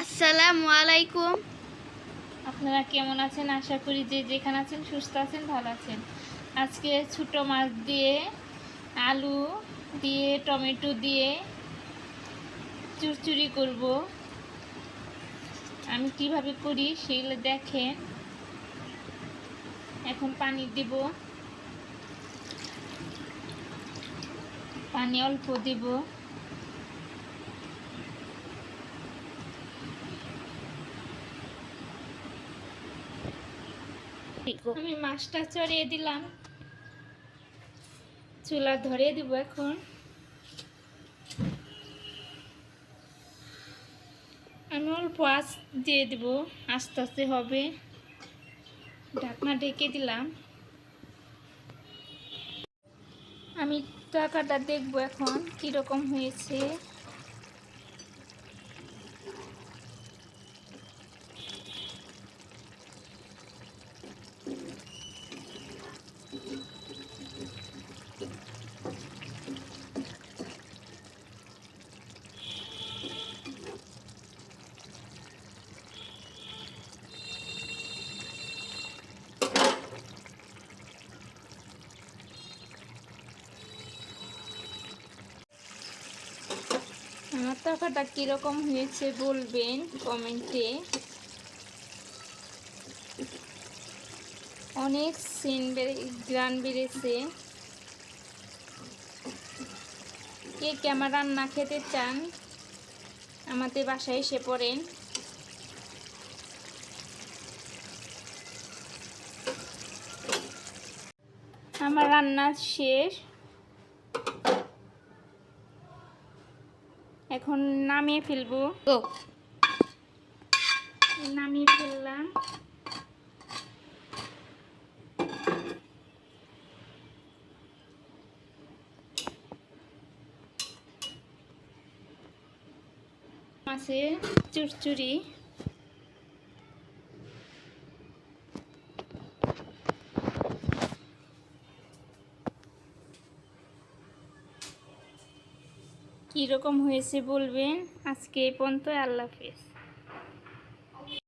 আসসালামু আলাইকুম। আপনারা কেমন আছেন? আশা করি যে যেখানে আছেন সুস্থ আছেন, ভালো আছেন। আজকে ছোটো মাছ দিয়ে, আলু দিয়ে, টমেটো দিয়ে চুরচুরি করব। আমি কিভাবে করি সেগুলো দেখেন। এখন পানি দিব, পানি অল্প দিব। আমি মাছটা চড়িয়ে দিলাম, চুলা ধরিয়ে দিব। এখন আমি অল্প আঁচ দিয়ে দিব, আস্তে আস্তে হবে। ঢাকনা ঢেকে দিলাম। আমি টাকাটা দেখবো এখন কীরকম হয়েছে। আমার টাকাটা কীরকম হয়েছে বলবেন কমেন্টে। অনেক গ্রান বেড়েছে। কে কে আমার রান্না খেতে চান আমাদের বাসায় এসে পড়েন। আমার রান্না শেষ, এখন নামিয়ে ফেলবো। নামিয়ে ফেললাম। মাছের চুরচুরি। কীরকম হয়েছে বলবেন। আজকে এই পর্যন্ত, আল্লাহ হাফেজ।